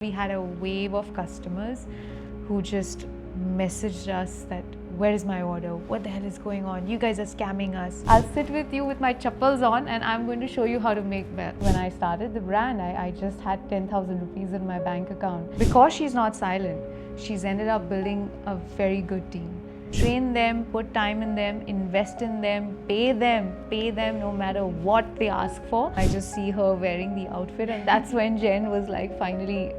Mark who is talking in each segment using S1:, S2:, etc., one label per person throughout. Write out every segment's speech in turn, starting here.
S1: We had a wave of customers who just messaged us that, where is my order? What the hell is going on? You guys are scamming us. I'll sit with you with my chappals on and I'm going to show you how to make belt. When I started the brand, I just had 10,000 rupees in my bank account. Because she's not silent, she's ended up building a very good team. Train them, put time in them, invest in them, pay them no matter what they ask for. I just see her wearing the outfit, and that's when Jen was like finally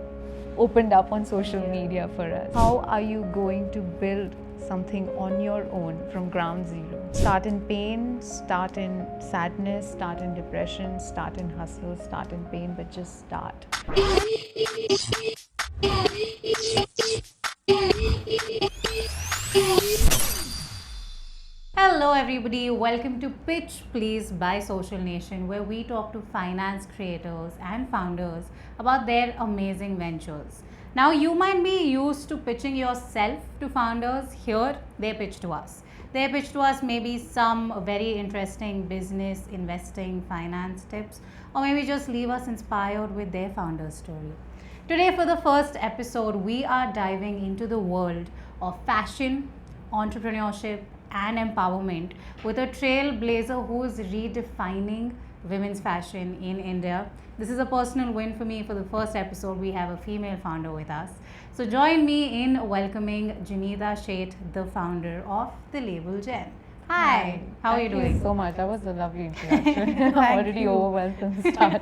S1: opened up on social media for us. How are you going to build something on your own from ground zero? Start in pain, start in sadness, start in depression, start in hustle, start in pain, but just start.
S2: Hello everybody, welcome to Pitch Please by Social Nation, where we talk to finance creators and founders about their amazing ventures. Now you might be used to pitching yourself to founders. Here they pitch to us. They pitch to us maybe some very interesting business, investing, finance tips, or maybe just leave us inspired with their founder story. Today for the first episode, we are diving into the world of fashion, entrepreneurship, and empowerment with a trailblazer who is redefining women's fashion in India. This is a personal win for me. For the first episode, we have a female founder with us. So join me in welcoming Jinita Sheth, the founder of the Label JENN. Hi, how are you doing?
S1: Thank you so much. That was a lovely introduction. I'm already overwhelmed from the start.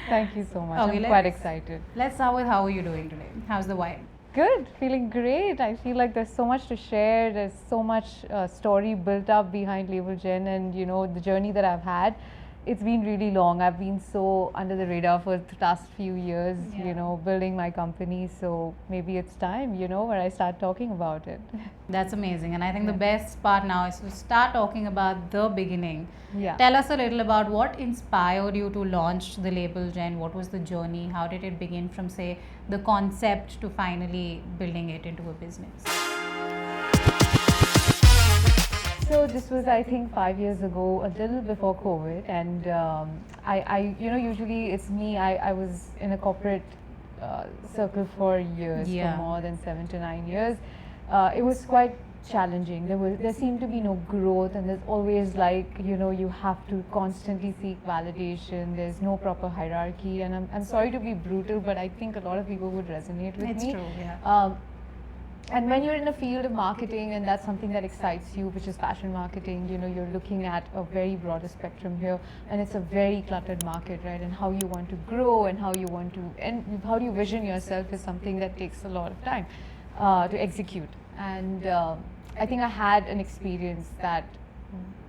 S1: Thank you so much.
S2: Okay,
S1: I'm quite excited.
S2: Let's start with how are you doing today? How's the vibe?
S1: Good, feeling great. I feel like there's so much to share. There's so much story built up behind Label JENN, and you know the journey that I've had. It's been really long. I've been so under the radar for the last few years, you know, building my company. So maybe it's time, you know, where I start talking about it.
S2: That's amazing. And I think the best part now is to start talking about the beginning.
S1: Yeah.
S2: Tell us a little about what inspired you to launch the Label JENN. What was the journey? How did it begin from, say, the concept to finally building it into a business?
S1: So this was, I think, 5 years ago, a little before COVID, and you know, usually it's me. I was in a corporate circle for years, for more than 7 to 9 years. It was quite challenging. There seemed to be no growth, and there's always like, you know, you have to constantly seek validation. There's no proper hierarchy, and I'm sorry to be brutal, but I think a lot of people would resonate with me.
S2: It's true, yeah.
S1: And when you're in a field of marketing and that's something that excites you, which is fashion marketing, you know, you're looking at a very broader spectrum here, and it's a very cluttered market, right? And how you want to grow and how you want to, and how do you vision yourself is something that takes a lot of time to execute. And I think I had an experience that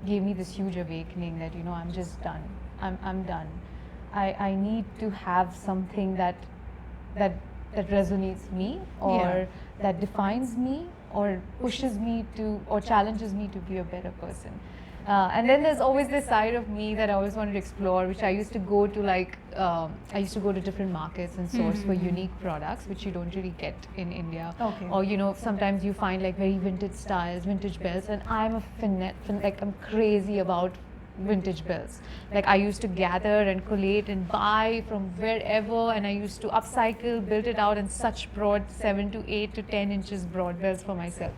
S1: gave me this huge awakening that, you know, I'm just done. I'm done. I need to have something that resonates me, or that defines me, or pushes me to, or challenges me to be a better person. And then there's always this side of me that I always wanted to explore, which I used to go to I used to go to different markets and source for unique products, which you don't really get in India.
S2: Okay.
S1: Or, you know, sometimes you find like very vintage styles, vintage belts, and I'm I'm crazy about vintage belts. Like I used to gather and collate and buy from wherever, and I used to upcycle, build it out in such broad 7 to 8 to 10 inches broad belts for myself.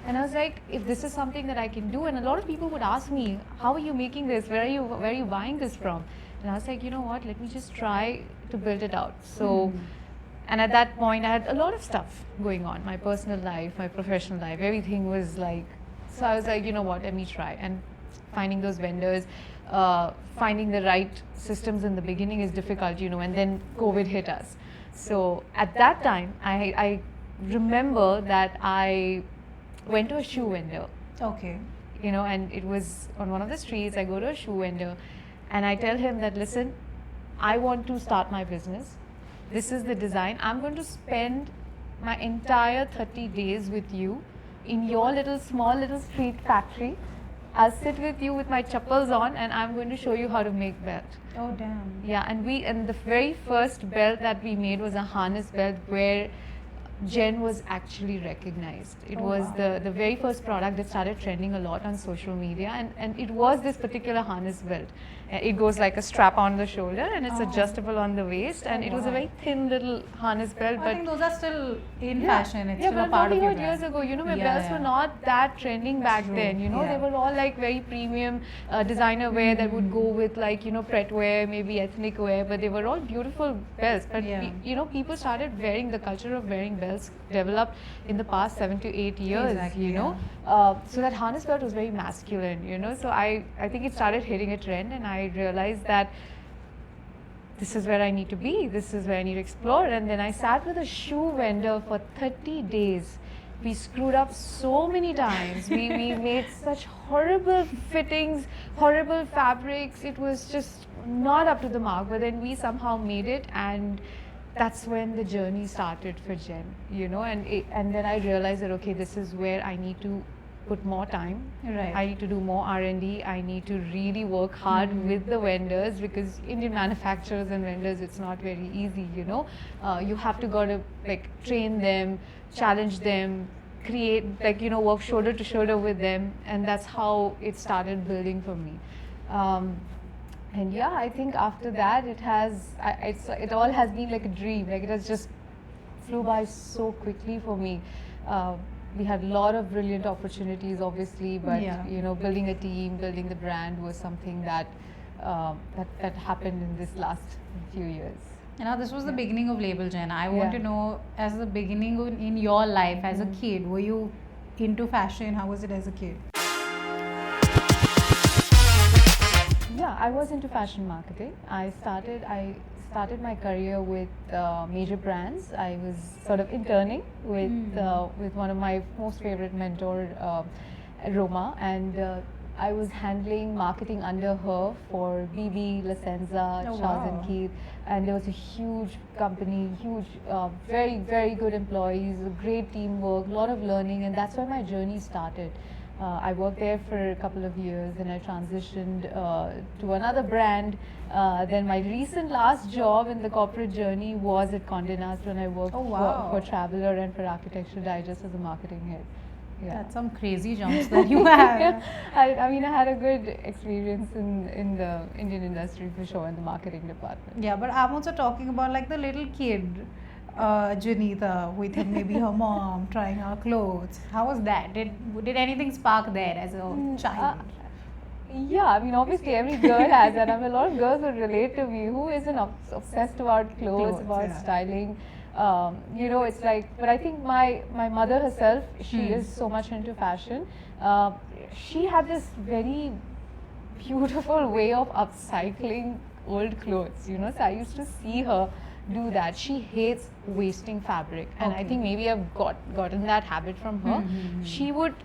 S1: And I was like, if this is something that I can do, and a lot of people would ask me, how are you making this? Where are you buying this from? And I was like, you know what, let me just try to build it out. So and at that point I had a lot of stuff going on, my personal life, my professional life, everything was like, so I was like, you know what, let me try. And finding those vendors, finding the right systems in the beginning is difficult, you know, and then COVID hit us. So at that time, I remember that I went to a shoe vendor.
S2: Okay.
S1: You know, and it was on one of the streets. I go to a shoe vendor and I tell him that, listen, I want to start my business. This is the design. I'm going to spend my entire 30 days with you in your small little street factory. I'll sit with you with my chappals on, and I'm going to show you how to make belt.
S2: Oh damn.
S1: Yeah, and the very first belt that we made was a harness belt where Jen was actually recognized. It was the very first product that started trending a lot on social media, and it was this particular harness belt. It goes like a strap on the shoulder and it's adjustable on the waist, and it was a very thin little harness belt.
S2: I think those are still in
S1: Yeah.
S2: fashion. It's
S1: Yeah,
S2: still a
S1: but
S2: part of your
S1: 40 years
S2: brand.
S1: ago, you know, my
S2: Yeah,
S1: belts were
S2: yeah.
S1: not that trending back
S2: True.
S1: then. You know,
S2: Yeah.
S1: they were all like very premium designer wear that would go with like, you know, pret wear, maybe ethnic wear, but they were all beautiful belts. But
S2: Yeah.
S1: you know, people started wearing, the culture of wearing belts developed in the past 7 to 8 years.
S2: Exactly,
S1: You know, so that harness belt was very masculine. You know, so I think it started hitting a trend, and I realized that this is where I need to be, this is where I need to explore. And then I sat with a shoe vendor for 30 days. We screwed up so many times. we made such horrible fittings, horrible fabrics. It was just not up to the mark, but then we somehow made it, and that's when the journey started for Jen, you know. And then I realized that, okay, this is where I need to put more time.
S2: Right.
S1: I need to do more R&D. I need to really work hard with the vendors, because Indian manufacturers and vendors, it's not very easy, you know. You have to go to like train them, challenge them, create, like, you know, work shoulder to shoulder with them, and that's how it started building for me. And yeah, I think after that it all has been like a dream. Like, it has just flew by so quickly for me. We had a lot of brilliant opportunities, obviously, but
S2: Yeah.
S1: you know, building a team, building the brand was something that that happened in this last few years.
S2: Now, this was the
S1: Yeah.
S2: beginning of Label Gen. I want
S1: Yeah.
S2: to know, as the beginning in your life as a kid, were you into fashion? How was it as a kid?
S1: Yeah, I was into fashion marketing. I started my career with major brands. I was sort of interning with one of my most favorite mentor, Roma, and I was handling marketing under her for BB, La Senza,
S2: Oh,
S1: Charles
S2: wow.
S1: and Keith, and there was a huge company, huge, very, very good employees, great teamwork, a lot of learning, and that's where my journey started. I worked there for a couple of years, and I transitioned to another brand. Then my recent last job in the corporate journey was at Condé Nast, when I worked
S2: Oh, wow.
S1: for Traveler and for Architecture Digest as a marketing head. Yeah.
S2: That's some crazy jumps that you have.
S1: I mean, I had a good experience in the Indian industry for sure, in the marketing department.
S2: Yeah, but I'm also talking about like the little kid, Jinita, with maybe her mom trying our clothes. How was that? Did anything spark there as a child?
S1: Yeah, I mean, obviously every girl has that. I mean, a lot of girls would relate to me. Who isn't obsessed about clothes, about
S2: yeah.
S1: styling? You know, it's like, but I think my mother herself, she is so much into fashion. She had this very beautiful way of upcycling old clothes, you know. So I used to see her do that. She hates wasting fabric, and I
S2: Okay.
S1: think maybe I've gotten that habit from her. She would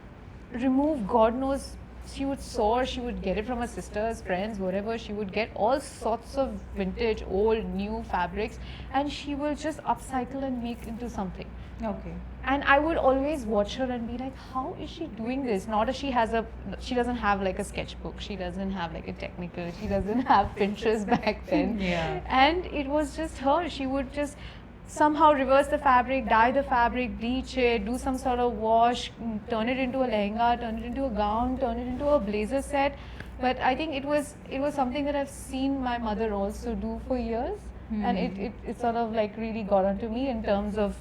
S1: remove, God knows, she would sew, she would get it from her sisters, friends, whatever. She would get all sorts of vintage, old, new fabrics, and she will just upcycle and make into something.
S2: Okay.
S1: And I would always watch her and be like, how is she doing this? Not that she doesn't have like a sketchbook, she doesn't have like a technical, she doesn't have Pinterest back then.
S2: Yeah.
S1: And it was just her. She would just somehow reverse the fabric, dye the fabric, bleach it, do some sort of wash, turn it into a lehenga, turn it into a gown, turn it into a blazer set. But I think it was something that I've seen my mother also do for years. And it sort of like really got onto me in terms of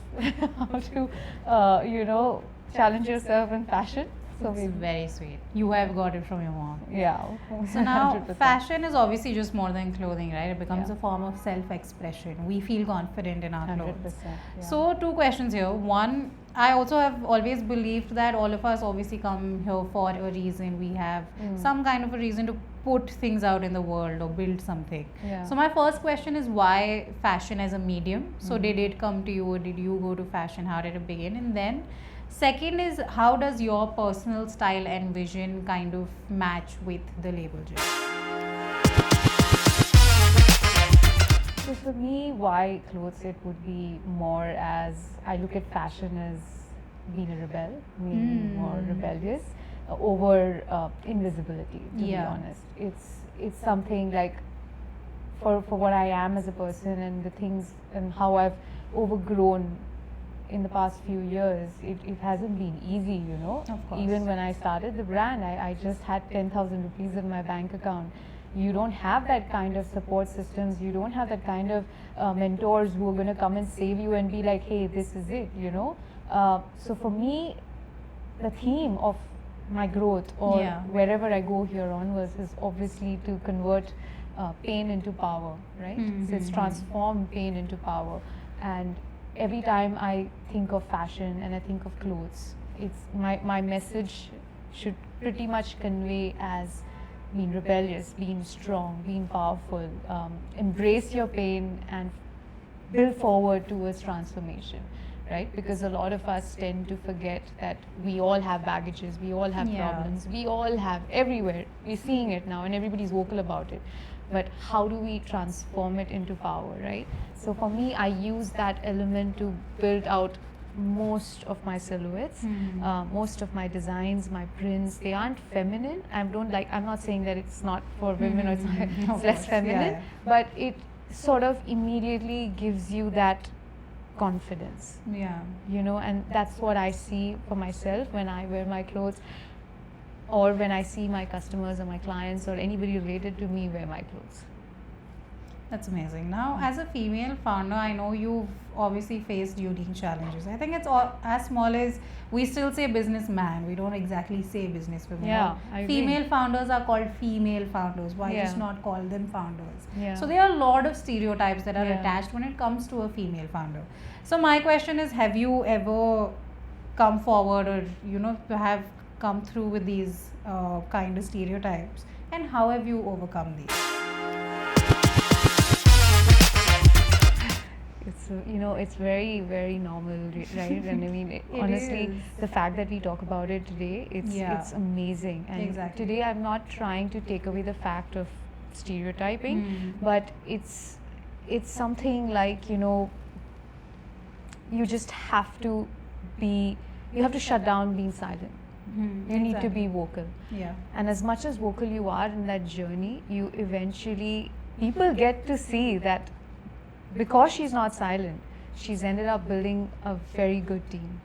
S1: how to, you know, challenge yourself in fashion. So
S2: It's
S1: we,
S2: very sweet. You have got it from your mom.
S1: yeah.
S2: So now
S1: 100%.
S2: fashion is obviously just more than clothing, right? It becomes
S1: Yeah.
S2: a form of self-expression. We feel confident in our
S1: 100%.
S2: clothes.
S1: Yeah.
S2: So 2 questions here. One, I also have always believed that all of us obviously come here for a reason. We have some kind of a reason to put things out in the world or build something.
S1: Yeah.
S2: So my first question is, why fashion as a medium? So did it come to you, or did you go to fashion? How did it begin? And then second is, how does your personal style and vision kind of match with the Label Gen?
S1: So for me, why clothes, it would be more as, I look at fashion as being a rebel, being more rebellious over invisibility, to be
S2: Yeah.
S1: honest. It's something like, for what I am as a person, and the things and how I've overgrown in the past few years, it hasn't been easy, you know.
S2: Of course.
S1: Even when I started the brand, I just had 10,000 rupees in my bank account. You don't have that kind of support systems. You don't have that kind of mentors who are going to come and save you and be like, hey, this is it, you know. So for me, the theme of my growth or
S2: Yeah.
S1: wherever I go here onwards is obviously to convert pain into power, right? So it's transform pain into power. And every time I think of fashion and I think of clothes, it's my message should pretty much convey as being rebellious, being strong, being powerful, embrace your pain and build forward towards transformation, right? Because a lot of us tend to forget that we all have baggages, we all have
S2: Yeah.
S1: problems, we all have everywhere. We're seeing it now and everybody's vocal about it. But how do we transform it into power, right? So for me, I use that element to build out most of my silhouettes, most of my designs, my prints. They aren't feminine. I'm not saying that it's not for women or it's, it's less feminine,
S2: yeah.
S1: but it sort of immediately gives you that confidence,
S2: Yeah.
S1: you know, and that's what I see for myself when I wear my clothes, or when I see my customers or my clients or anybody related to me wear my clothes.
S2: That's amazing. Now, as a female founder, I know you've obviously faced unique challenges. I think it's all, as small as we still say businessman. We don't exactly say businesswoman.
S1: Yeah, I agree.
S2: Female founders are called female founders. Why
S1: Yeah.
S2: just not call them founders?
S1: Yeah.
S2: So there are a lot of stereotypes that are
S1: Yeah.
S2: attached when it comes to a female founder. So my question is, have you ever come forward or have come through with these kind of stereotypes, and how have you overcome these?
S1: It's very, very normal, right? And I mean, honestly,
S2: is.
S1: the fact that we talk about it today,
S2: Yeah.
S1: it's amazing. And
S2: Exactly.
S1: today, I'm not trying to take away the fact of stereotyping, but it's something like, you just have to shut down being silent. You need to be vocal.
S2: Yeah.
S1: And as much as vocal you are in that journey, you eventually, people get to see that because she's not silent, she's ended up building a very good team.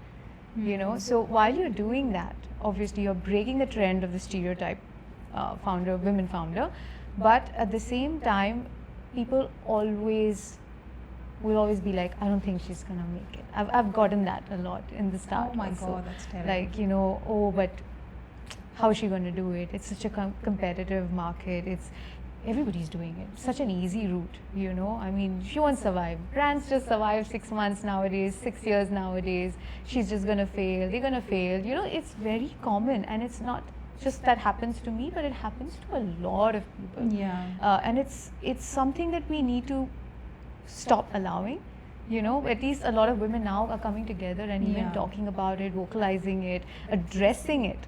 S1: So while you're doing that, obviously you're breaking the trend of the stereotype founder, women founder, but at the same time, people will always be like, I don't think she's gonna make it. I've gotten that a lot in the start.
S2: Oh my
S1: also.
S2: God, that's terrible.
S1: Like, oh, but how is she going to do it? It's such a competitive market. Everybody's doing it. Such an easy route, I mean, she won't survive. Brands just survive 6 months nowadays, 6 years nowadays. She's just going to fail. They're going to fail. It's very common, and it's not just that happens to me, but it happens to a lot of people.
S2: Yeah.
S1: And it's something that we need to stop allowing. At least a lot of women now are coming together and even
S2: Yeah.
S1: talking about it, vocalizing it, addressing it,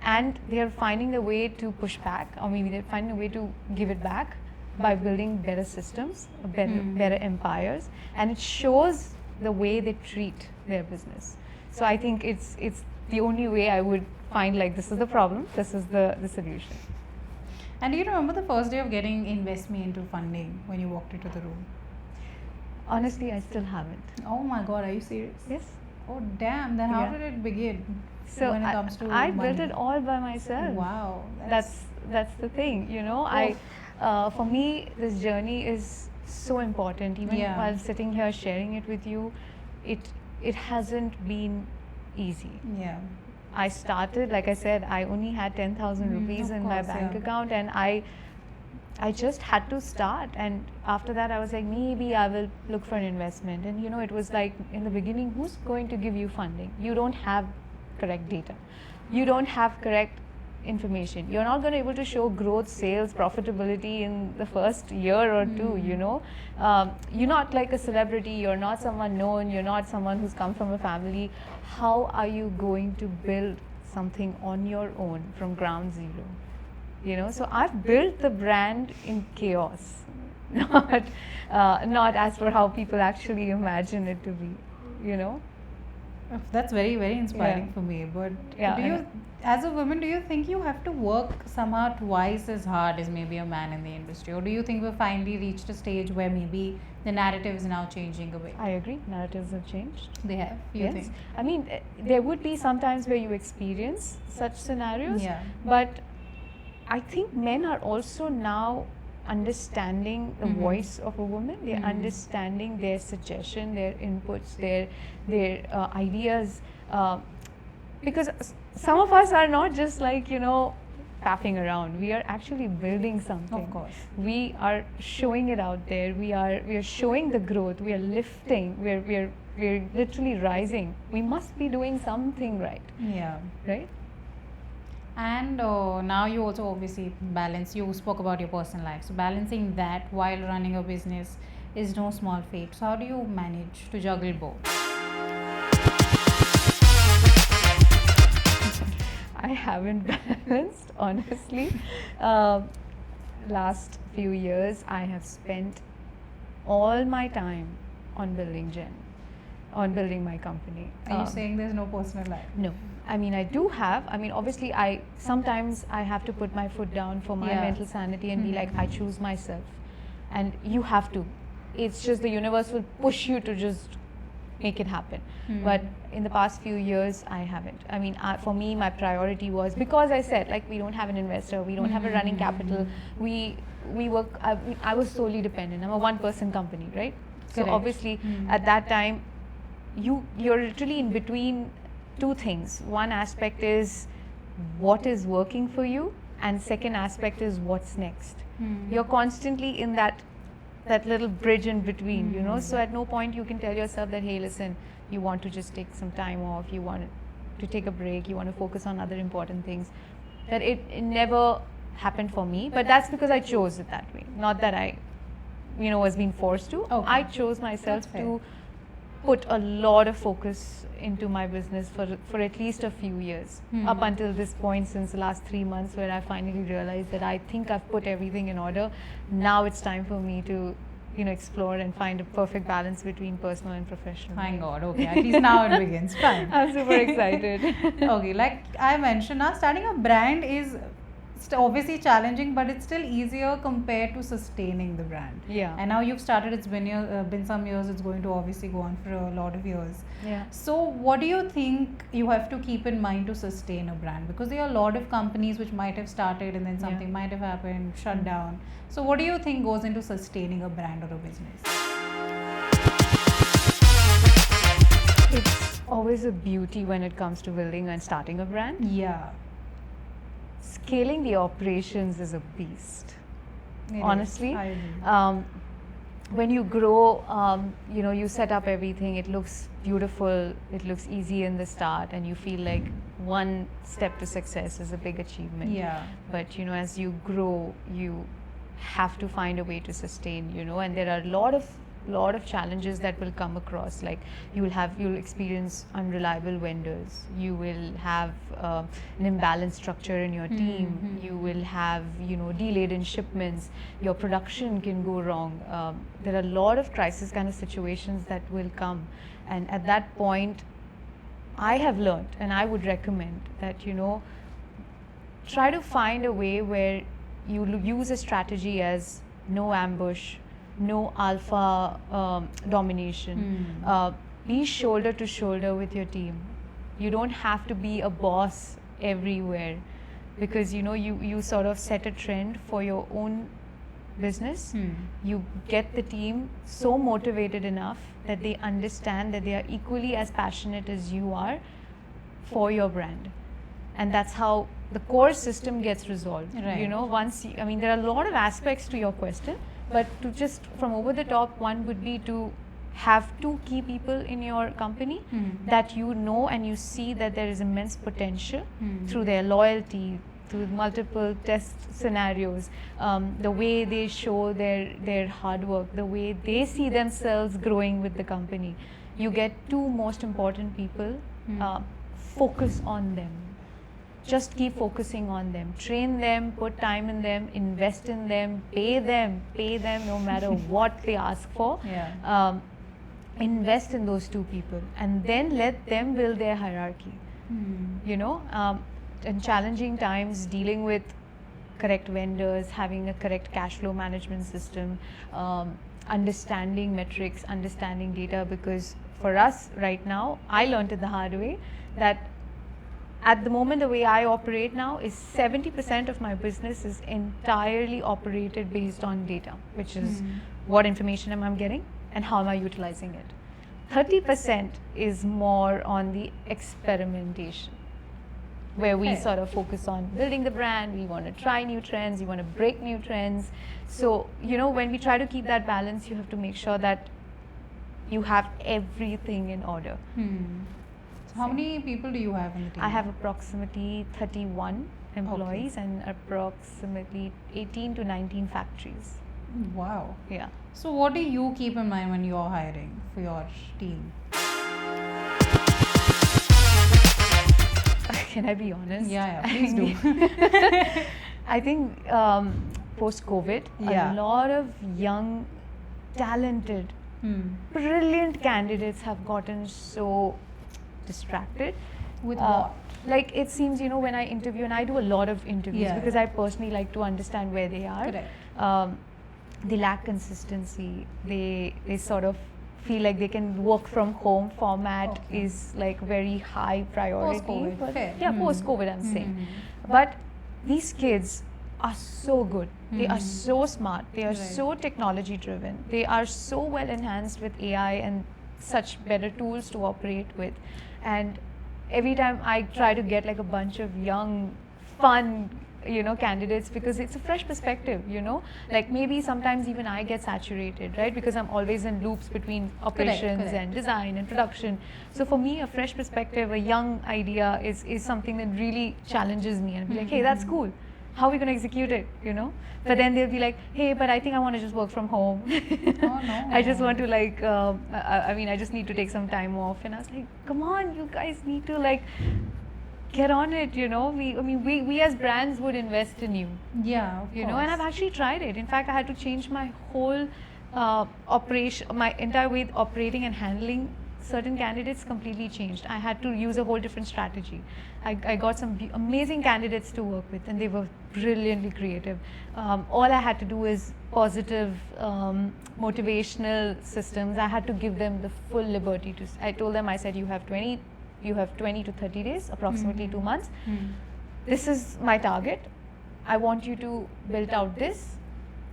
S1: and they're finding the way to push back, or maybe they're finding a way to give it back by building better systems, better empires, and it shows the way they treat their business. So I think it's the only way I would find, like, this is the problem, this is the solution.
S2: And do you remember the first day of getting InvestMe into funding when you walked into the room?
S1: Honestly, I still haven't.
S2: Oh my God, are you serious?
S1: Yes.
S2: Oh damn, then how
S1: Yeah.
S2: did it begin?
S1: So
S2: when it comes to
S1: I built
S2: money?
S1: it all by myself.
S2: Wow.
S1: That's the thing, for me, this journey is so important. Even
S2: Yeah.
S1: while sitting here sharing it with you, it hasn't been easy.
S2: Yeah.
S1: I started, like I said, I only had 10,000 rupees
S2: of
S1: in my
S2: course,
S1: bank
S2: yeah.
S1: account, and I just had to start. And after that, I was like, maybe I will look for an investment. And it was like, in the beginning, who's going to give you funding? You don't have correct data. You don't have correct information. You're not going to be able to show growth, sales, profitability in the first year or two, You're not like a celebrity. You're not someone known. You're not someone who's come from a family. How are you going to build something on your own from ground zero? So I've built the brand in chaos, not as per how people actually imagine it to be,
S2: That's very, very inspiring
S1: Yeah.
S2: for me. But
S1: Yeah,
S2: do
S1: and-
S2: you, as a woman, do you think you have to work somehow twice as hard as maybe a man in the industry? Or do you think we've finally reached a stage where maybe the narrative is now changing a bit?
S1: I agree. Narratives have changed.
S2: They have, you
S1: Yes.
S2: think?
S1: I mean, there would be sometimes where you experience such scenarios.
S2: Yeah.
S1: But I think men are also now understanding the
S2: Mhm.
S1: voice of a woman. They're
S2: Mhm.
S1: understanding their suggestion, their inputs, their ideas. Because some of us are not just like, faffing around. We are actually building something.
S2: Of course.
S1: We are showing it out there. We are showing the growth. We are lifting. We're literally rising. We must be doing something right,
S2: Yeah.
S1: right?
S2: And now you also obviously balance, you spoke about your personal life. So balancing that while running a business is no small feat. So how do you manage to juggle both?
S1: I haven't balanced, honestly. Last few years, I have spent all my time on building Jen, on building my company.
S2: Are you saying there's no personal life?
S1: No. I mean, I do have. I mean, obviously, sometimes I have to put my foot down for my
S2: Yeah.
S1: mental sanity and be
S2: Mhm.
S1: like, I choose myself, and you have to. It's just the universe will push you to just make it happen. But in the past few years, I haven't. I mean, for me, my priority was, because I said, like, we don't have an investor, we don't have a running capital, we work. I was solely dependent. I'm a one-person company, right? So
S2: Correct.
S1: obviously, at that time, you're literally in between two things. One aspect is what is working for you, and second aspect is what's next. You're constantly in that little bridge in between, so at no point you can tell yourself that, hey, listen, you want to just take some time off, you want to take a break, you want to focus on other important things. That it never happened for me, but that's because I chose it that way, not that I was being forced to.
S2: Okay.
S1: I chose myself
S2: That's fair.
S1: to put a lot of focus into my business for at least a few years, up until this point, since the last 3 months, where I finally realized that I think I've put everything in order. Now it's time for me to explore and find a perfect balance between personal and professional.
S2: Thank
S1: life.
S2: God. Okay, at least now it begins. Fine.
S1: I'm super excited.
S2: Okay, like I mentioned, now starting a brand is obviously challenging, but it's still easier compared to sustaining the brand.
S1: Yeah.
S2: And now you've started. It's been some years. It's going to obviously go on for a lot of years.
S1: Yeah.
S2: So, what do you think you have to keep in mind to sustain a brand? Because there are a lot of companies which might have started and then something might have happened, shut down. So, what do you think goes into sustaining a brand or a business?
S1: It's always a beauty when it comes to building and starting a brand.
S2: Yeah.
S1: Scaling the operations is a beast.
S2: It is.
S1: Honestly,
S2: I agree.
S1: when you grow, you set up everything, it looks beautiful, it looks easy in the start, and you feel like one step to success is a big achievement.
S2: Yeah.
S1: But as you grow, you have to find a way to sustain, and there are a lot of challenges that will come across. Like you'll experience unreliable vendors, you will have an imbalanced structure in your team, you will have delayed in shipments, your production can go wrong. There are a lot of crisis kind of situations that will come, and at that point I have learned, and I would recommend that try to find a way where you use a strategy as no ambush, no alpha domination. Be shoulder to shoulder with your team. You don't have to be a boss everywhere, because you sort of set a trend for your own business. You get the team so motivated enough that they understand that they are equally as passionate as you are for your brand, and that's how the core system gets resolved.
S2: Right.
S1: There are a lot of aspects to your question, but to just from over the top, one would be to have two key people in your company that and you see that there is immense potential through their loyalty, through multiple test scenarios, the way they show their hard work, the way they see themselves growing with the company. You get two most important people, focus on them. Just keep focusing on them, train them, put time in them, invest in them, pay them no matter what they ask for.
S2: Yeah.
S1: invest in those two people and then let them build their hierarchy. You know, in challenging times, dealing with correct vendors, having a correct cash flow management system, understanding metrics, understanding data, because for us right now, I learned it the hard way that at the moment the way I operate now is 70% of my business is entirely operated based on data, which is what information am I getting and how am I utilizing it. 30% is more on the experimentation, where we sort of focus on building the brand, we want to try new trends, we want to break new trends. So, you know, when we try to keep that balance, you have to make sure that you have everything in order.
S2: So how many people do you have in the team?
S1: I have approximately 31 employees and approximately 18 to 19 factories.
S2: Wow.
S1: Yeah.
S2: So what do you keep in mind when you're hiring for your team?
S1: Can I be honest?
S2: Yeah, please do.
S1: I think post-COVID, a lot of young, talented, brilliant candidates have gotten so distracted.
S2: With what?
S1: Like it seems, you know, when I interview, and I do a lot of interviews because I personally like to understand where they are.
S2: Correct.
S1: They lack consistency. They sort of feel like they can work from home format is like very high priority.
S2: Post-COVID.
S1: Yeah, post-COVID I'm saying. But these kids are so good. They are so smart. They are so technology driven. They are so well enhanced with AI and such better tools to operate with. And every time I try to get like a bunch of young, fun, you know, candidates, because it's a fresh perspective, you know, like maybe sometimes even I get saturated, right, because I'm always in loops between operations and design and production. So for me, a fresh perspective, a young idea is something that really challenges me, and I'll be like, hey, that's cool, how are we going to execute it, you know? But then they'll be like, hey, but I think I want to just work from home. I just want to like, I mean, I just need to take some time off. And I was like, come on, you guys need to like get on it, you know. We as brands would invest in you.
S2: Yeah, of
S1: you know, and I've actually tried it. In fact, I had to change my whole operation, my entire way of operating and handling certain candidates completely changed. I had to use a whole different strategy. I got some amazing candidates to work with, and they were brilliantly creative. All I had to do is positive, motivational systems. I had to give them the full liberty to. I told them, I said, you have 20 to 30 days, approximately 2 months. This is my target. I want you to build out this.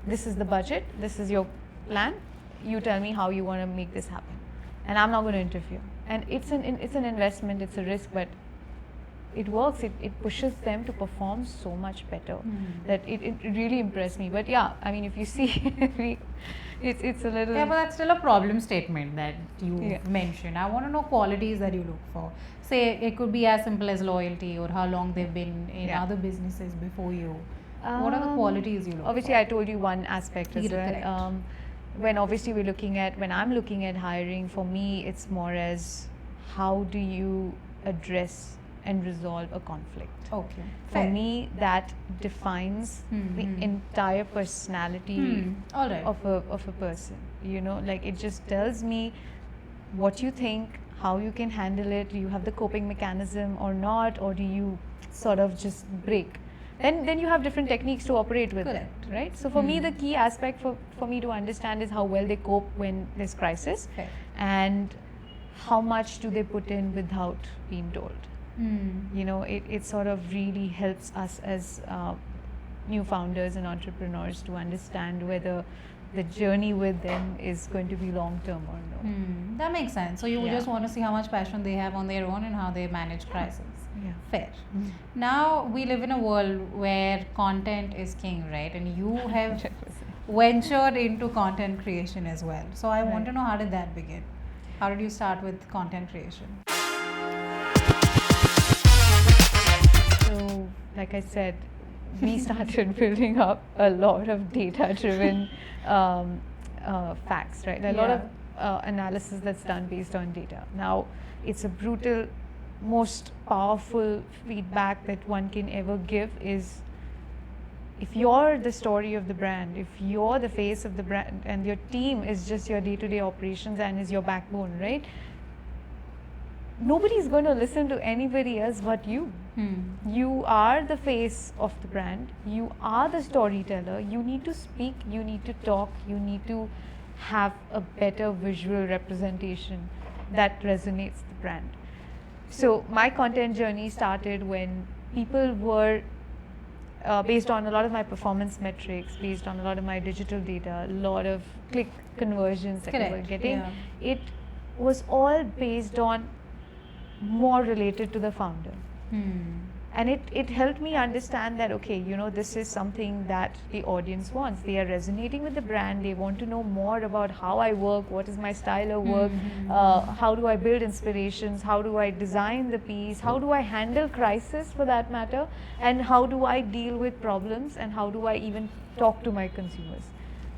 S1: This is the budget. This is your plan. You tell me how you want to make this happen, and I'm not going to interfere. And it's an investment. It's a risk, but it works. It pushes them to perform so much better. That it really impressed me. But yeah, I mean, if you see, it's a little.
S2: Yeah, but that's still a problem statement that you mentioned. I want to know qualities that you look for. Say it could be as simple as loyalty, or how long they've been in other businesses before you. What are the qualities you look
S1: obviously
S2: for?
S1: I told you one aspect as well. When obviously when I'm looking at hiring, for me it's more as how do you address and resolve a conflict.
S2: Okay.
S1: For me, that defines the entire personality of a person. You know, like it just tells me what you think, how you can handle it. Do you have the coping mechanism or not, or do you sort of just break? Then you have different techniques to operate with it, right? So for me, the key aspect for me to understand is how well they cope when there's crisis, and how much do they put in without being told. You know, it sort of really helps us as new founders and entrepreneurs to understand whether the journey with them is going to be long term or no.
S2: That makes sense. So you just want to see how much passion they have on their own and how they manage crisis.
S1: Yeah.
S2: Fair. Now we live in a world where content is king, right? And you have ventured into content creation as well. So I want to know, how did that begin? How did you start with content creation?
S1: So, like I said, we started building up a lot of data-driven facts, right? A lot of analysis that's done based on data. Now, it's a brutal, most powerful feedback that one can ever give is if you're the story of the brand, if you're the face of the brand, and your team is just your day-to-day operations and is your backbone, right? Nobody's going to listen to anybody else but you. You are the face of the brand. You are the storyteller. You need to speak, you need to talk, you need to have a better visual representation that resonates the brand. So my content journey started when people were based on a lot of my performance metrics, based on a lot of my digital data, a lot of click conversions that we were getting.
S2: Yeah.
S1: It was all based on more related to the founder. And it helped me understand that, okay, you know, this is something that the audience wants. They are resonating with the brand. They want to know more about how I work, what is my style of work, how do I build inspirations, how do I design the piece, how do I handle crisis for that matter, and how do I deal with problems, and how do I even talk to my consumers.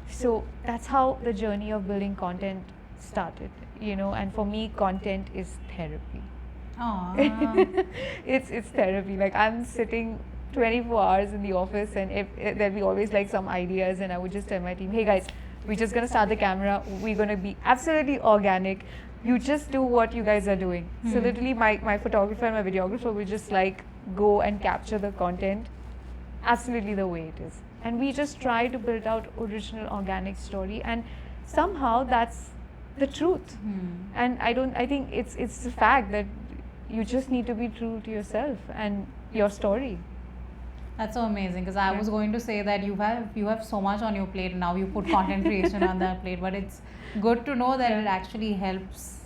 S1: So that's how the journey of building content started, you know, and for me, content is therapy.
S2: Aww.
S1: It's therapy. Like, I'm sitting 24 hours in the office, and there'll be always like some ideas, and I would just tell my team, hey guys, we're just gonna start the camera, we're gonna be absolutely organic, you just do what you guys are doing. So literally my photographer and my videographer will just like go and capture the content absolutely the way it is, and we just try to build out original organic story, and somehow that's the truth. And I think it's the fact that you just need to be true to yourself and your story.
S2: That's so amazing, because I was going to say that you have so much on your plate now. You put content creation on that plate, but it's good to know that it actually helps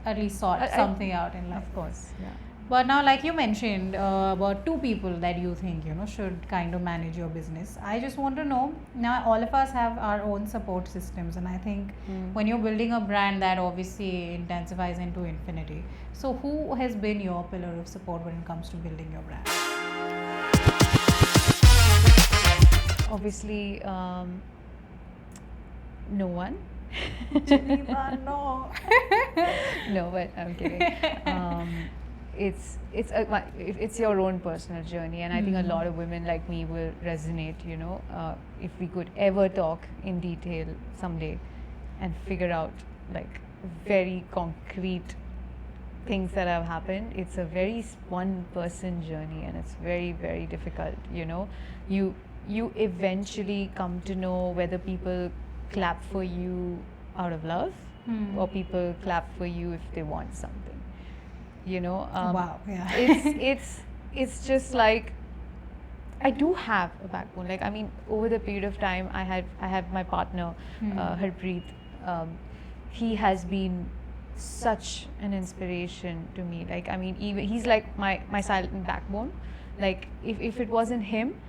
S2: at least sort something out in life.
S1: Of course, yeah.
S2: But now, like you mentioned about two people that you think, you know, should kind of manage your business. I just want to know, now all of us have our own support systems, and I think when you're building a brand, that obviously intensifies into infinity. So who has been your pillar of support when it comes to building your brand?
S1: Obviously, no one.
S2: Jinita, no.
S1: No, but I'm kidding. It's your own personal journey, and I think a lot of women like me will resonate, you know, if we could ever talk in detail someday and figure out like very concrete things that have happened. It's a very one person journey, and it's very, very difficult, you know. You eventually come to know whether people clap for you out of love or people clap for you if they want something, you know.
S2: Wow, yeah.
S1: It's just like, I do have a backbone. Like, I mean, over the period of time, I have my partner, Harpreet. He has been such an inspiration to me. Like, I mean, even he's like my silent backbone. Like, if it wasn't him,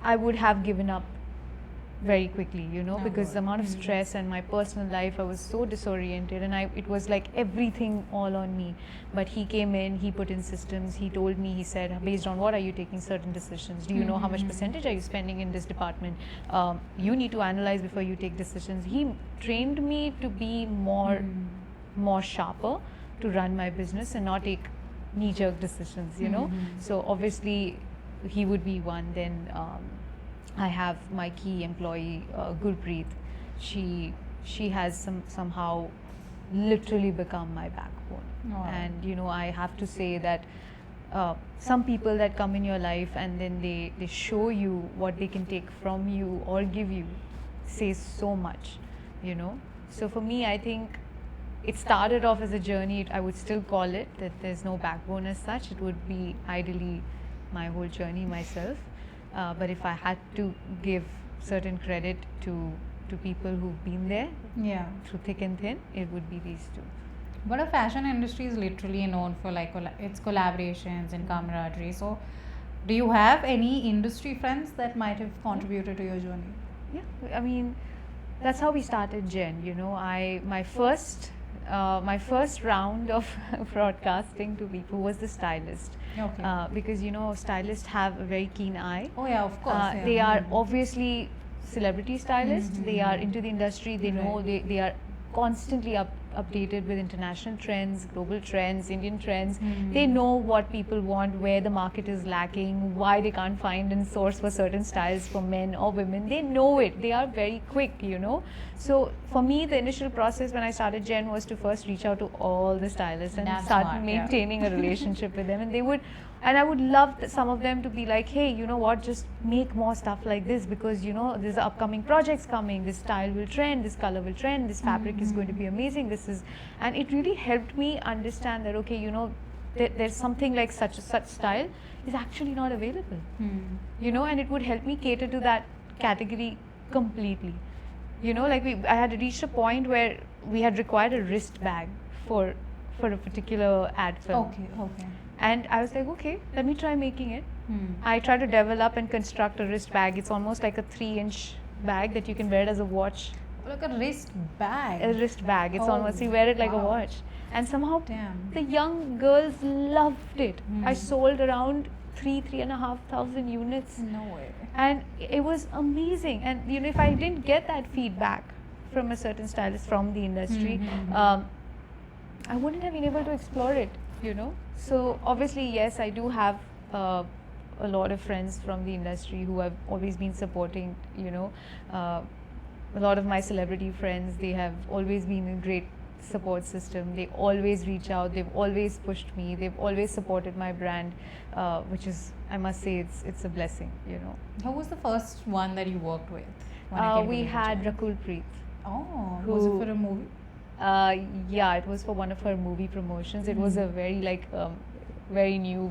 S1: I would have given up very quickly, you know, because the amount of stress and my personal life, I was so disoriented, and it was like everything all on me. But he came in, he put in systems, he told me, he said, based on what are you taking certain decisions? Do you know how much percentage are you spending in this department? You need to analyze before you take decisions. He trained me to be more sharper, to run my business and not take knee-jerk decisions, you know. So obviously he would be one. Then I have my key employee, Gurpreet. She has somehow literally become my backbone. And you know, I have to say that some people that come in your life and then they show you what they can take from you or give you says so much, you know. So for me, I think it started off as a journey. I would still call it that there's no backbone as such. It would be ideally my whole journey myself. But if I had to give certain credit to people who've been there through thick and thin, it would be these two.
S2: But the fashion industry is literally known for like its collaborations and camaraderie. So do you have any industry friends that might have contributed to your journey?
S1: Yeah, I mean, that's how we started Jen. You know, my first round of broadcasting to people was the stylist.
S2: Okay.
S1: Because you know, stylists have a very keen eye.
S2: Oh yeah, of course.
S1: They are obviously celebrity stylists. They are into the industry. They know they are constantly updated with international trends, global trends, Indian trends. They know what people want, where the market is lacking, why they can't find and source for certain styles for men or women. They know it. They are very quick, you know. So for me, the initial process when I started Jen was to first reach out to all the stylists and
S2: That's
S1: start
S2: smart, yeah.
S1: maintaining a relationship with them. And they would, and I would love some of them to be like, hey, you know what, just make more stuff like this, because you know there's upcoming projects coming, this style will trend, this color will trend, this fabric is going to be amazing, this is, and it really helped me understand that, okay, you know, there's something like such style is actually not available, you know, and it would help me cater to that category completely. You know, like I had reached a point where we had required a wrist bag for a particular ad film.
S2: Okay.
S1: And I was like, okay, let me try making it. I tried to develop and construct a wrist bag. It's almost like a 3-inch bag that you can wear it as a watch.
S2: Like a wrist bag.
S1: A wrist bag. It's
S2: Oh,
S1: almost, you wear it like a
S2: wow.
S1: watch. And somehow
S2: Damn.
S1: the young girls loved it. I sold around 3,500 units.
S2: No way.
S1: And it was amazing. And you know, if I didn't get that feedback from a certain stylist from the industry, I wouldn't have been able to explore it, you know. So obviously, yes, I do have a lot of friends from the industry who have always been supporting, you know. A lot of my celebrity friends, they have always been a great support system. They always reach out, they've always pushed me, they've always supported my brand, which is, I must say, it's a blessing, you know.
S2: Who was the first one that you worked with? when it came to
S1: We
S2: Label
S1: had
S2: JENN?
S1: Rakul Preet.
S2: Oh, was it
S1: who-
S2: for a movie?
S1: Yeah, it was for one of her movie promotions. It was a very very new,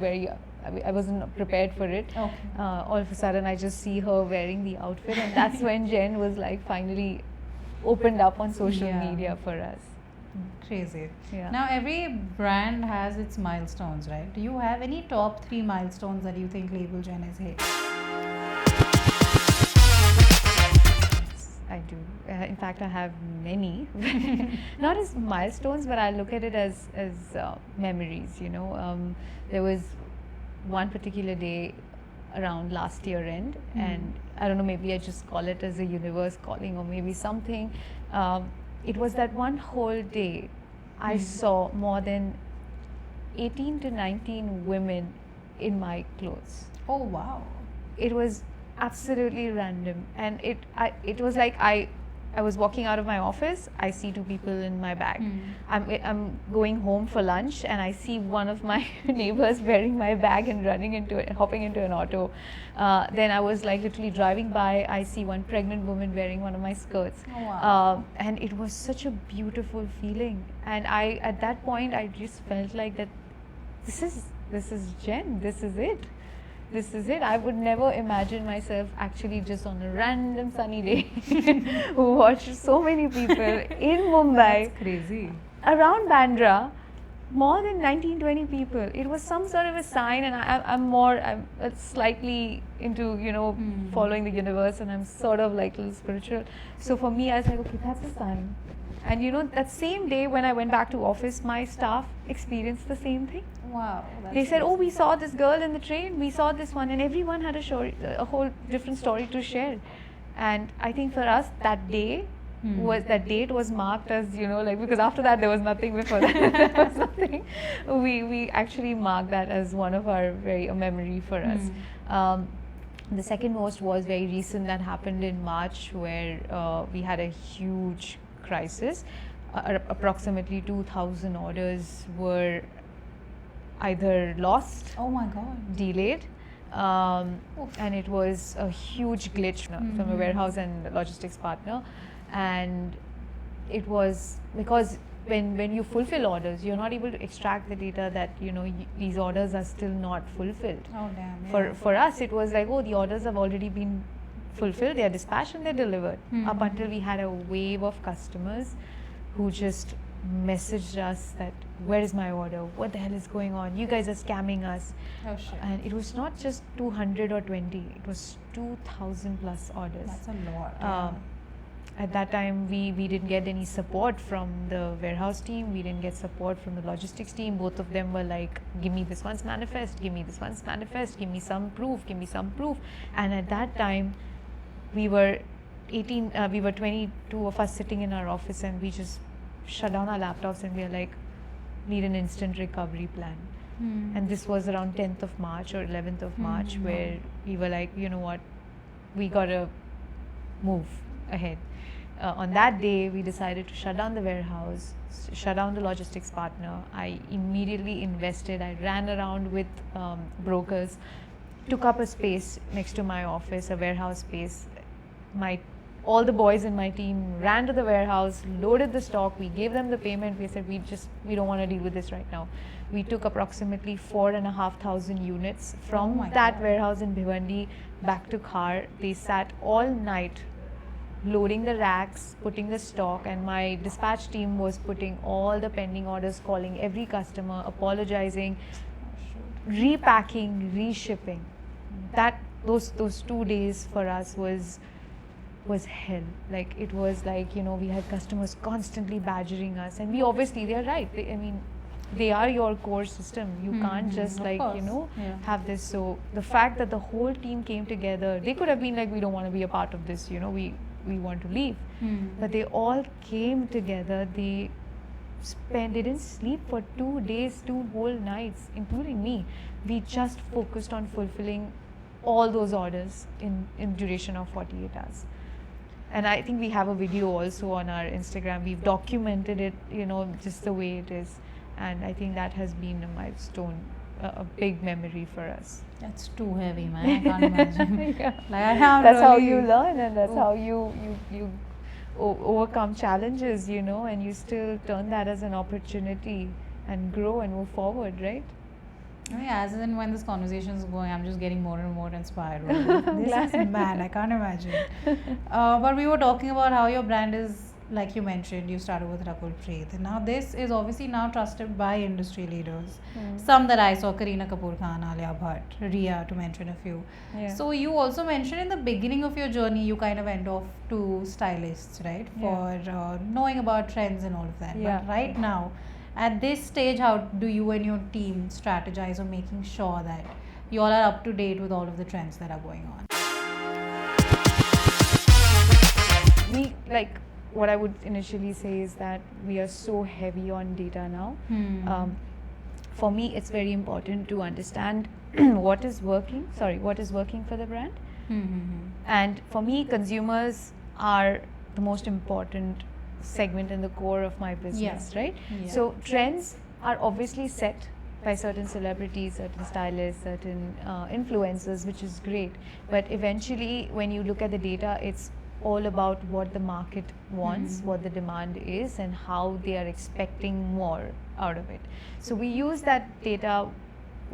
S1: I wasn't prepared for it.
S2: Okay.
S1: All of a sudden, I just see her wearing the outfit, and that's when Jen was like finally opened up on social
S2: Yeah.
S1: media for us.
S2: Crazy.
S1: Yeah.
S2: Now, every brand has its milestones, right? Do you have any top 3 milestones that you think Label JENN has hit?
S1: I do. In fact, I have many. Not as milestones, but I look at it as memories. You know, there was one particular day around last year end, and I don't know, maybe I just call it as a universe calling, or maybe something. It was that one whole day I saw more than 18 to 19 women in my clothes.
S2: Oh, wow.
S1: It was absolutely random, and it was like I was walking out of my office, I see 2 people in my bag. I'm going home for lunch, and I see one of my neighbors wearing my bag and hopping into an auto. Then I was like literally driving by, I see one pregnant woman wearing one of my skirts.
S2: Oh, wow.
S1: And it was such a beautiful feeling, and at that point I just felt like that this is Jen, this is it. This is it. I would never imagine myself actually just on a random sunny day who watched so many people in Mumbai,
S2: That's crazy.
S1: around Bandra, more than 19, 20 people. It was some sort of a sign, and I'm slightly into, you know, following the universe, and I'm sort of like a little spiritual. So for me, I was like, okay, that's a sign. And you know, that same day when I went back to office, my staff experienced the same thing.
S2: Wow. That's
S1: They said, "Oh,
S2: crazy.
S1: we saw this girl in the train. We saw this one," and everyone had a whole different story to share. And I think for us, that day that date was marked as, you know, like, because after that there was nothing before that. There was nothing. We actually marked that as one of our a memory for us. The second most was very recent, that happened in March, where we had a huge crisis. Approximately 2,000 orders were either lost,
S2: Oh my god.
S1: delayed, and it was a huge glitch from a warehouse and logistics partner. And it was because when you fulfill orders, you're not able to extract the data that, you know, these orders are still not fulfilled.
S2: Oh, damn.
S1: For us, it was like, oh, the orders have already been fulfilled, they're dispatched and they're delivered. Up until we had a wave of customers who just messaged us that, where is my order? What the hell is going on? You guys are scamming us.
S2: Oh, shit.
S1: And it was not just 200 or 20, it was 2,000 plus orders.
S2: That's a lot. Yeah.
S1: At that time, we didn't get any support from the warehouse team, we didn't get support from the logistics team. Both of them were like, give me this one's manifest, give me this one's manifest, give me some proof, give me some proof. And at that time, we were 22 of us sitting in our office, and we just shut down our laptops and we are like, need an instant recovery plan. And this was around 10th of March or 11th of March, where we were like, you know what, we gotta move ahead. On that day, we decided to shut down the warehouse, shut down the logistics partner. I immediately invested. I ran around with brokers, took up a space next to my office, a warehouse space. All the boys in my team ran to the warehouse, loaded the stock. We gave them the payment. We said, we don't want to deal with this right now. We took approximately 4,500 units from that warehouse in Bhiwandi back to car. They sat all night loading the racks, putting the stock, and my dispatch team was putting all the pending orders, calling every customer, apologizing, repacking, reshipping. Those 2 days for us was hell. Like, it was like, we had customers constantly badgering us, and they're right. They are your core system. You can't just have this. So the fact that the whole team came together, they could have been like, we don't want to be a part of this, we want to leave. But they all came together. They didn't sleep for 2 days, 2 whole nights, including me. We just focused on fulfilling all those orders in duration of 48 hours. And I think we have a video also on our Instagram. We've documented it, just the way it is. And I think that has been a milestone, a big memory for us.
S2: That's too heavy, man. I can't imagine.
S1: Yeah.
S2: That's
S1: how you learn, and that's how you overcome challenges, and you still turn that as an opportunity and grow and move forward, right?
S2: As and when this conversation is going, I'm just getting more and more inspired. This is mad. I can't imagine. But we were talking about how your brand is, like you mentioned, you started with Rakul Preet. And now this is obviously now trusted by industry leaders. Some that I saw, Kareena, Kapoor, Alia, Bhatt, Ria, to mention a few. Yeah. So you also mentioned in the beginning of your journey, you kind of went off to stylists, right? For knowing about trends and all of that. Yeah. But right now, at this stage, how do you and your team strategize on making sure that you all are up to date with all of the trends that are going on?
S1: What I would initially say is that we are so heavy on data now. For me, it's very important to understand what is working for the brand. And for me, consumers are the most important segment in the core of my business, right? Yeah. So trends are obviously set by certain celebrities, certain stylists, certain influencers, which is great. But eventually, when you look at the data, it's all about what the market wants, what the demand is, and how they are expecting more out of it. So we use that data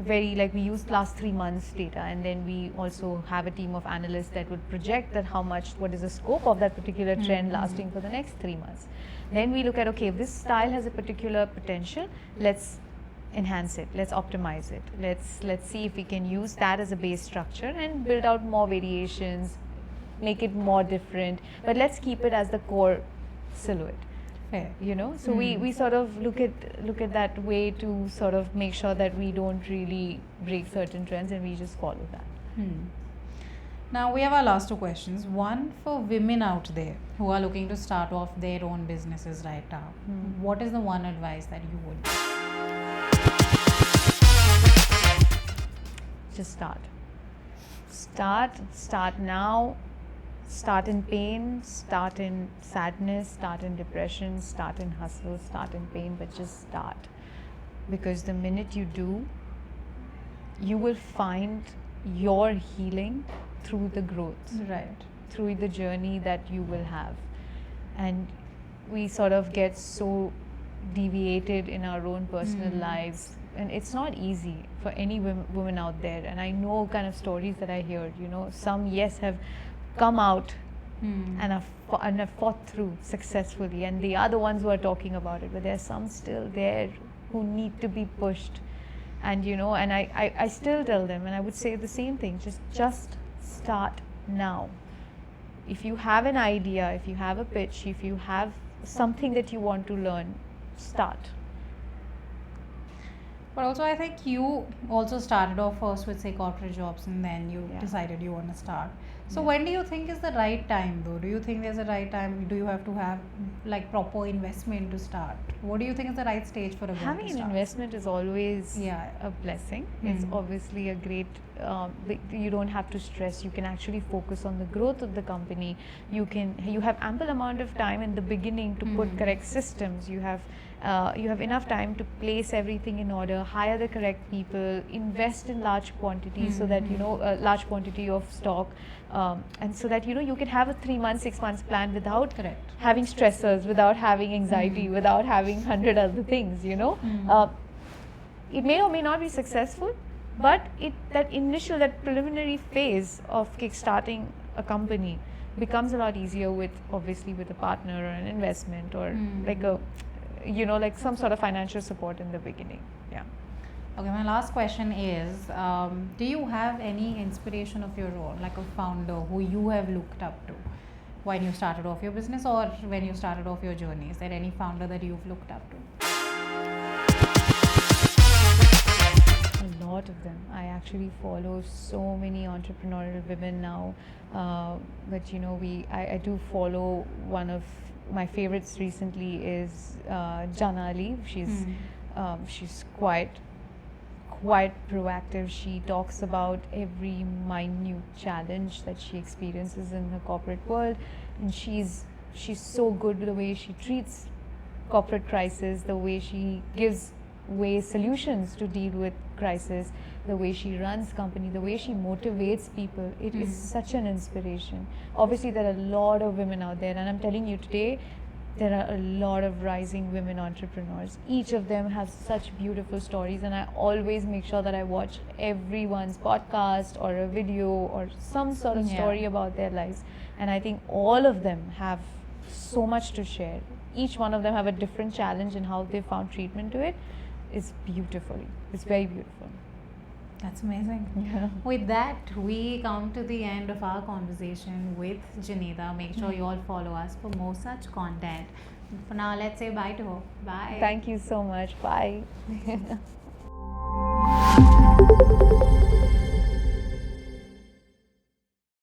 S1: we use last 3 months data, and then we also have a team of analysts that would project that what is the scope of that particular trend lasting for the next 3 months. Then we look at, okay, if this style has a particular potential, let's enhance it, let's optimize it, let's see if we can use that as a base structure and build out more variations, make it more different, but let's keep it as the core silhouette. Fair. So we sort of look at that way to sort of make sure that we don't really break certain trends, and we just follow that.
S2: Now we have our last 2 questions. One for women out there who are looking to start off their own businesses right now. What is the one advice that you would give?
S1: Just start now. Start in pain, start in sadness, start in depression, start in hustle, start in pain, but just start. Because the minute you do, you will find your healing through the growth,
S2: right?
S1: Through the journey that you will have. And we sort of get so deviated in our own personal lives, and it's not easy for any woman out there. And I know kind of stories that I hear, some have come out and have fought through successfully, and they are the ones who are talking about it, but there are some still there who need to be pushed. And and I still tell them, and I would say the same thing, just start now. If you have an idea, if you have a pitch, if you have something that you want to learn, start.
S2: But also, I think you also started off first with, say, corporate jobs, and then you
S1: Yeah.
S2: decided you want to start. So
S1: Yeah.
S2: when do you think is the right time, though? Do you think there's a right time? Do you have to have like proper investment to start? What do you think is the right stage for a girl
S1: Having
S2: to
S1: an
S2: start?
S1: investment is always
S2: Yeah.
S1: a blessing. It's
S2: Mm.
S1: obviously a great, you don't have to stress. You can actually focus on the growth of the company. You have ample amount of time in the beginning to put
S2: Mm.
S1: correct systems. You have enough time to place everything in order, hire the correct people, invest in large quantities so that, a large quantity of stock, and so that, you can have a 3 months, 6 months plan without
S2: Correct.
S1: having stressors, without having anxiety, without having 100 other things. It may or may not be successful, but that preliminary phase of kickstarting a company becomes a lot easier with a partner or an investment or like some sort of financial support in the beginning. Yeah.
S2: Okay, my last question is, do you have any inspiration of your own, like a founder who you have looked up to when you started off your business or when you started off your journey? Is there any founder that you've looked up to?
S1: A lot of them. I actually follow so many entrepreneurial women now, but I do follow one of my favorites recently is Janali. She's quite proactive. She talks about every minute challenge that she experiences in the corporate world, and she's so good with the way she treats corporate crisis, the way she gives solutions to deal with crisis, the way she runs company, the way she motivates people. It is such an inspiration. Obviously, there are a lot of women out there, and I'm telling you today, there are a lot of rising women entrepreneurs. Each of them has such beautiful stories, and I always make sure that I watch everyone's podcast or a video or some sort of story about their lives. And I think all of them have so much to share. Each one of them have a different challenge, and how they found treatment to it is beautiful. It's very beautiful.
S2: That's amazing.
S1: Yeah.
S2: With that, we come to the end of our conversation with Jinita. Make sure you all follow us for more such content. For now, let's say bye to her. Bye.
S1: Thank you so much. Bye.